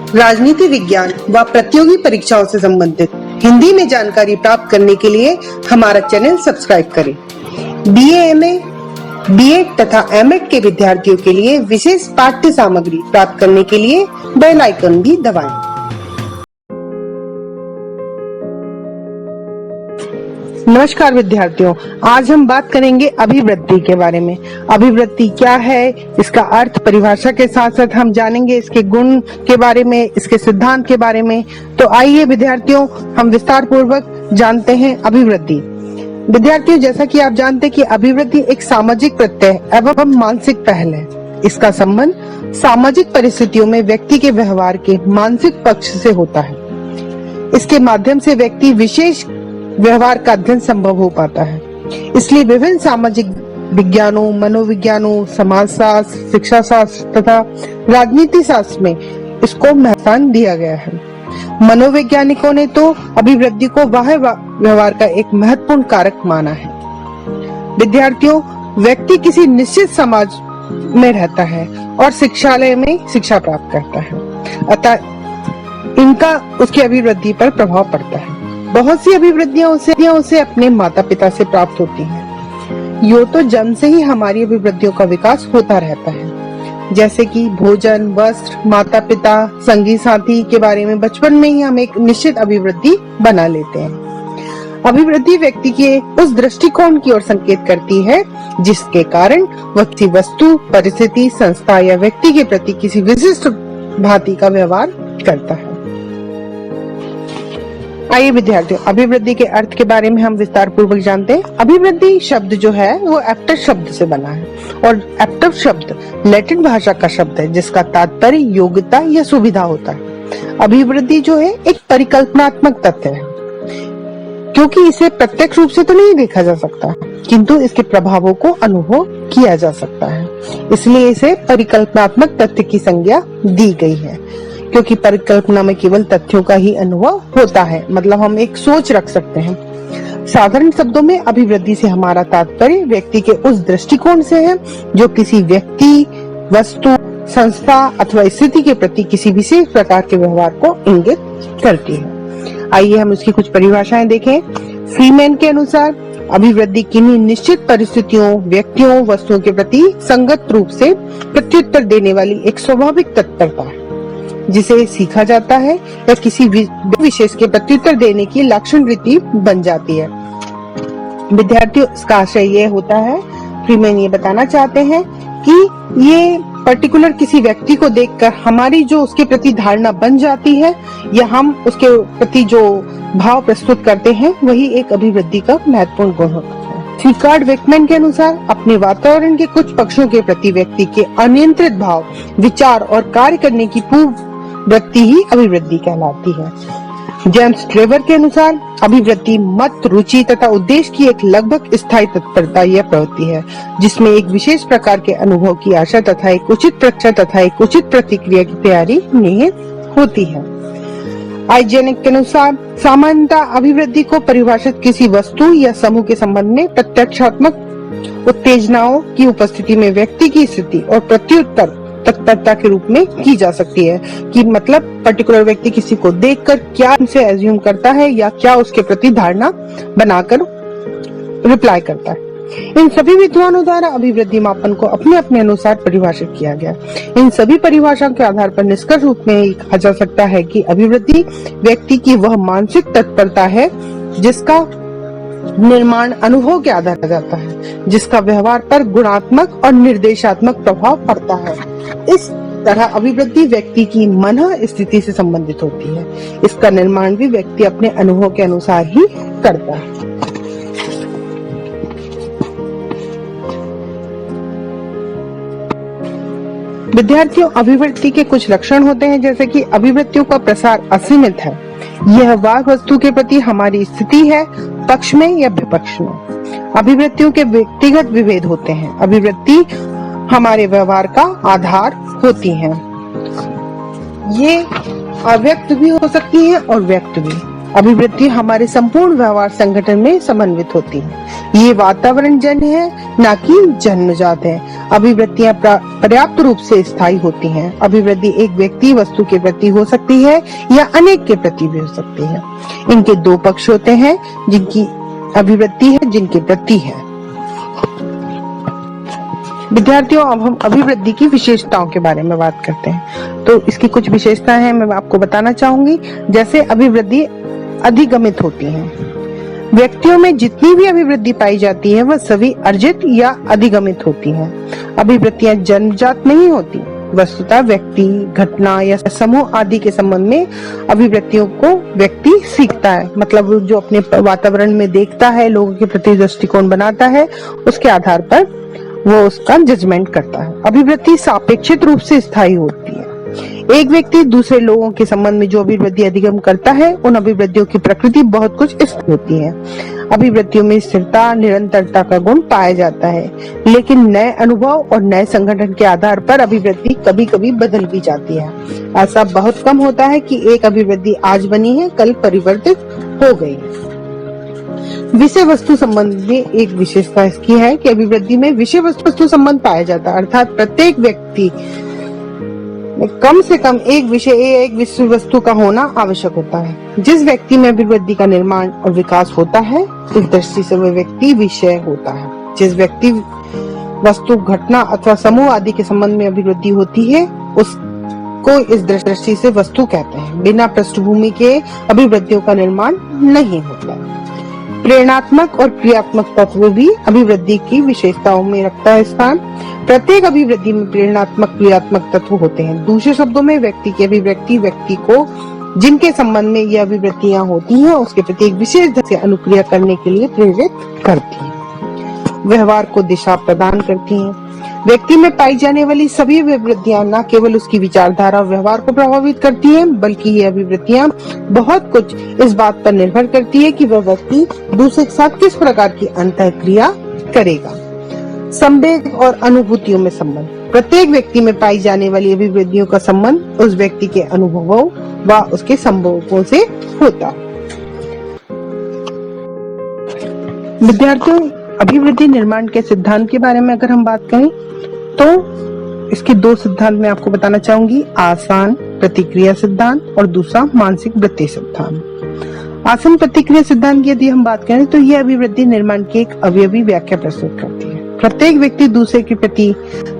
राजनीति विज्ञान व प्रतियोगी परीक्षाओं से संबंधित हिंदी में जानकारी प्राप्त करने के लिए हमारा चैनल सब्सक्राइब करें। BA, MA, B.Ed तथा M.Ed के विद्यार्थियों के लिए विशेष पाठ्य सामग्री प्राप्त करने के लिए बेल आइकन भी दबाएं। नमस्कार विद्यार्थियों, आज हम बात करेंगे अभिवृद्धि के बारे में। अभिवृद्धि क्या है, इसका अर्थ, परिभाषा के साथ साथ हम जानेंगे इसके गुण के बारे में, इसके सिद्धांत के बारे में। तो आइए विद्यार्थियों, हम विस्तार पूर्वक जानते हैं अभिवृद्धि। विद्यार्थियों, जैसा कि आप जानते हैं कि अभिवृद्धि एक सामाजिक प्रत्यय एवं मानसिक पहल है। इसका संबंध सामाजिक परिस्थितियों में व्यक्ति के व्यवहार के मानसिक पक्ष से होता है। इसके माध्यम से व्यक्ति विशेष व्यवहार का अध्ययन संभव हो पाता है। इसलिए विभिन्न सामाजिक विज्ञानों, मनोविज्ञानों, समाजशास्त्र, शिक्षा शास्त्र तथा राजनीति शास्त्र में इसको महत्व दिया गया है। मनोवैज्ञानिकों ने तो अभिवृद्धि को बाह्य व्यवहार का एक महत्वपूर्ण कारक माना है। विद्यार्थियों, व्यक्ति किसी निश्चित समाज में रहता है और शिक्षालय में शिक्षा प्राप्त करता है, अतः इनका उसकी अभिवृद्धि पर प्रभाव पड़ता है। बहुत सी अभिवृद्धियां उसे अपने माता पिता से प्राप्त होती हैं। यूं तो जन्म से ही हमारी अभिवृद्धियों का विकास होता रहता है, जैसे कि भोजन, वस्त्र, माता पिता, संगी साथी के बारे में बचपन में ही हम एक निश्चित अभिवृद्धि बना लेते हैं। अभिवृद्धि व्यक्ति के उस दृष्टिकोण की ओर संकेत करती है जिसके कारण वह किसी वस्तु, परिस्थिति, संस्था या व्यक्ति के प्रति किसी विशिष्ट भांति का व्यवहार करता है। आइए विद्यार्थियों, अभिवृद्धि के अर्थ के बारे में हम विस्तार पूर्वक जानते हैं। अभिवृद्धि शब्द जो है वो एप्टर शब्द से बना है और एप्टर शब्द लैटिन भाषा का शब्द है जिसका तात्पर्य योग्यता या सुविधा होता है। अभिवृद्धि जो है एक परिकल्पनात्मक तथ्य है, क्योंकि इसे प्रत्यक्ष रूप से तो नहीं देखा जा सकता, किंतु इसके प्रभावों को अनुभव किया जा सकता है। इसलिए इसे परिकल्पनात्मक तथ्य की संज्ञा दी गई है, क्योंकि परिकल्पना में केवल तथ्यों का ही अनुभव होता है, मतलब हम एक सोच रख सकते हैं। साधारण शब्दों में अभिवृद्धि से हमारा तात्पर्य व्यक्ति के उस दृष्टिकोण से है जो किसी व्यक्ति, वस्तु, संस्था अथवा स्थिति के प्रति किसी विशेष प्रकार के व्यवहार को इंगित करती है। आइए हम इसकी कुछ परिभाषाएं देखें। फ्रीमैन के अनुसार अभिवृद्धि किन्हीं निश्चित परिस्थितियों, व्यक्तियों, वस्तुओं के प्रति संगत रूप से प्रत्युत्तर देने वाली एक स्वाभाविक तत्परता है जिसे सीखा जाता है या किसी विशेष के प्रत्युत्तर देने की लक्षण रीति बन जाती है। विद्यार्थियों, इसका आशय ये होता है, फ्रीमैन ये बताना चाहते हैं कि ये पर्टिकुलर किसी व्यक्ति को देखकर हमारी जो उसके प्रति धारणा बन जाती है या हम उसके प्रति जो भाव प्रस्तुत करते हैं वही एक अभिवृद्धि का महत्वपूर्ण गुण होता है। रिकार्ड वेकमैन के अनुसार अपने वातावरण के कुछ पक्षों के प्रति व्यक्ति के अनियंत्रित भाव, विचार और कार्य करने की पूर्व वृत्ति ही अभिवृद्धि कहलाती है। जेम्स ट्रेवर के अनुसार अभिवृद्धि मत, रुचि तथा उद्देश्य की एक लगभग स्थायी तत्परता या प्रवृत्ति है जिसमें एक विशेष प्रकार के अनुभव की आशा तथा एक उचित परीक्षा तथा एक उचित प्रतिक्रिया की तैयारी निहित होती है। आइजेनिक के अनुसार सामान्यतः अभिवृद्धि को परिभाषित किसी वस्तु या समूह के संबंध में प्रत्यक्षात्मक उत्तेजनाओं की उपस्थिति में व्यक्ति की स्थिति और प्रत्युत्तर तत्परता के रूप में की जा सकती है, कि मतलब पर्टिकुलर व्यक्ति किसी को देखकर क्या उनसे एज्यूम करता है या क्या उसके प्रति धारणा बनाकर रिप्लाई करता है। इन सभी विद्वानों द्वारा अभिवृद्धि मापन को अपने अपने अनुसार परिभाषित किया गया। इन सभी परिभाषाओं के आधार पर निष्कर्ष रूप में कहा जा सकता है कि अभिवृद्धि व्यक्ति की वह मानसिक तत्परता है जिसका निर्माण अनुभव के आधार पर जाता है, जिसका व्यवहार पर गुणात्मक और निर्देशात्मक प्रभाव पड़ता है। इस तरह अभिवृद्धि व्यक्ति की मन स्थिति से संबंधित होती है। इसका निर्माण भी व्यक्ति अपने अनुभव के अनुसार ही करता है। विद्यार्थियों, अभिवृद्धि के कुछ लक्षण होते हैं, जैसे कि अभिवृत्तियों का प्रसार असीमित है। यह वाह वस्तु के प्रति हमारी स्थिति है, पक्ष में या विपक्ष में। अभिवृत्तियों के व्यक्तिगत विभेद होते हैं। अभिवृत्ति हमारे व्यवहार का आधार होती हैं। ये अव्यक्त भी हो सकती है और व्यक्त भी। अभिवृत्ति हमारे संपूर्ण व्यवहार संगठन में समन्वित होती है। ये वातावरण जन्य है, ना कि जन्मजात है। अभिवृत्तियां पर्याप्त रूप से स्थायी होती हैं। अभिवृत्ति एक व्यक्ति वस्तु के प्रति हो सकती है या अनेक के प्रति भी हो सकती है। इनके दो पक्ष होते हैं, जिनकी अभिवृत्ति है, जिनके प्रति है। विद्यार्थियों, अब हम अभिवृत्ति की विशेषताओं के बारे में बात करते हैं। तो इसकी कुछ विशेषताएं हैं, मैं आपको बताना चाहूंगी। जैसे अभिवृत्ति अधिगमित होती है। व्यक्तियों में जितनी भी अभिवृत्ति पाई जाती है वह सभी अर्जित या अधिगमित होती है। अभिवृत्तियां जन्मजात नहीं होती, वस्तुतः व्यक्ति, घटना या समूह आदि के संबंध में अभिवृत्तियों को व्यक्ति सीखता है। मतलब जो अपने वातावरण में देखता है, लोगों के प्रति दृष्टिकोण बनाता है, उसके आधार पर वो उसका जजमेंट करता है। अभिवृत्ति सापेक्षित रूप से स्थायी होती है। एक व्यक्ति दूसरे लोगों के संबंध में जो अभिवृत्ति अधिगम करता है, उन अभिवृत्तियों की प्रकृति बहुत कुछ स्थिर होती है। अभिवृत्तियों में स्थिरता, निरंतरता का गुण पाया जाता है, लेकिन नए अनुभव और नए संगठन के आधार पर अभिवृत्ति कभी कभी बदल भी जाती है। ऐसा बहुत कम होता है कि एक अभिवृत्ति आज बनी है, कल परिवर्तित हो गई। विषय वस्तु संबंध में एक विशेषता इसकी है कि अभिवृत्ति में विषय वस्तु संबंध पाया जाता है, अर्थात प्रत्येक व्यक्ति में कम से कम एक विषय वस्तु का होना आवश्यक होता है। जिस व्यक्ति में अभिवृत्ति का निर्माण और विकास होता है, इस दृष्टि से वह व्यक्ति विषय होता है। जिस व्यक्ति, वस्तु, घटना अथवा समूह आदि के संबंध में अभिवृत्ति होती है, उसको इस दृष्टि से वस्तु कहते हैं। बिना पृष्ठभूमि के अभिवृत्तियों का निर्माण नहीं होता। प्रेरणात्मक और क्रियात्मक तत्व भी अभिवृत्ति की विशेषताओं में रखता है स्थान। प्रत्येक अभिवृत्ति में प्रेरणात्मक, क्रियात्मक तत्व होते हैं। दूसरे शब्दों में व्यक्ति की अभिवृत्ति व्यक्ति को जिनके संबंध में ये अभिवृत्तियां होती हैं, उसके प्रति एक विशेष ढंग से अनुक्रिया करने के लिए प्रेरित करती हैं। व्यवहार को दिशा प्रदान करती हैं। व्यक्ति में पाई जाने वाली सभी अभिवृत्तियां न केवल उसकी विचारधारा और व्यवहार को प्रभावित करती हैं, बल्कि ये अभिवृत्तियां बहुत कुछ इस बात पर निर्भर करती है कि वह व्यक्ति दूसरे के साथ किस प्रकार की अंतःक्रिया करेगा। संवेग और अनुभूतियों में संबंध। प्रत्येक व्यक्ति में पाई जाने वाली अभिवृत्तियों का संबंध उस व्यक्ति के अनुभवों व उसके संभोगों से होता है। विद्यार्थियों, अभिवृत्ति निर्माण के सिद्धांत के बारे में अगर हम बात करें तो इसके दो सिद्धांत मैं आपको बताना चाहूंगी। आसान प्रतिक्रिया सिद्धांत और दूसरा मानसिक वृत्ति सिद्धांत। आसन प्रतिक्रिया सिद्धांत की यदि हम बात करें तो यह अभिवृत्ति निर्माण की एक अवयवी व्याख्या प्रस्तुत करती है। प्रत्येक व्यक्ति दूसरे के प्रति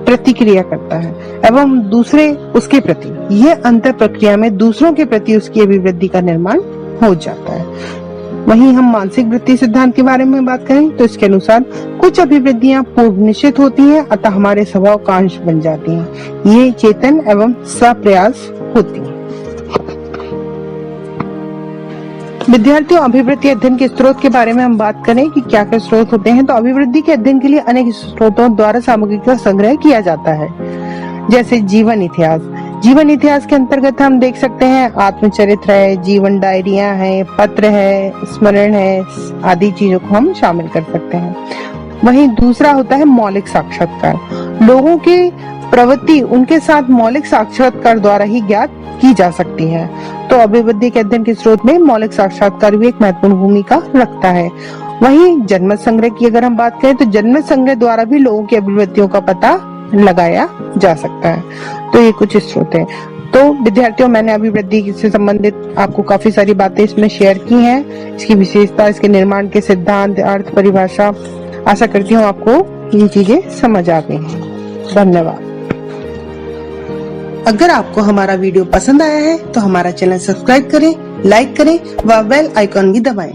प्रतिक्रिया करता है एवं दूसरे उसके प्रति। यह अंतर प्रक्रिया में दूसरों के प्रति उसकी अभिवृत्ति का निर्माण हो जाता है। वहीं हम मानसिक वृत्ति सिद्धांत के बारे में बात करें तो इसके अनुसार कुछ अभिवृत्तियां पूर्व निश्चित होती हैं, अतः हमारे स्वभाव का अंश बन जाती हैं। ये चेतन एवं सप्रयास होती हैं। विद्यार्थियों, अभिवृत्ति अध्ययन के स्रोत के बारे में हम बात करें कि क्या क्या स्रोत होते हैं, तो अभिवृत्ति के अध्ययन के लिए अनेक स्रोतों द्वारा सामग्री का संग्रह किया जाता है। जैसे जीवन इतिहास। जीवन इतिहास के अंतर्गत हम देख सकते हैं आत्मचरित्र है, जीवन डायरिया है, पत्र है, स्मरण है, आदि चीजों को हम शामिल कर सकते हैं। वहीं दूसरा होता है मौलिक साक्षात्कार। लोगों के प्रवृत्ति उनके साथ मौलिक साक्षात्कार द्वारा ही ज्ञात की जा सकती है। तो अभिवृत्ति के अध्ययन के स्रोत में मौलिक साक्षात्कार भी एक महत्वपूर्ण भूमिका रखता है। वहीं जनमत संग्रह की अगर हम बात करें तो जनमत संग्रह द्वारा भी लोगों की अभिवृत्तियों का पता लगाया जा सकता है। तो ये कुछ स्रोत हैं। तो विद्यार्थियों, मैंने अभिवृत्ति से संबंधित आपको काफी सारी बातें इसमें शेयर की हैं। इसकी विशेषता, इसके निर्माण के सिद्धांत, अर्थ, परिभाषा। आशा करती हूँ आपको ये चीजें समझ आ गई हैं। धन्यवाद। अगर आपको हमारा वीडियो पसंद आया है तो हमारा चैनल सब्सक्राइब करें, लाइक करें व बेल आइकॉन भी दबाएं।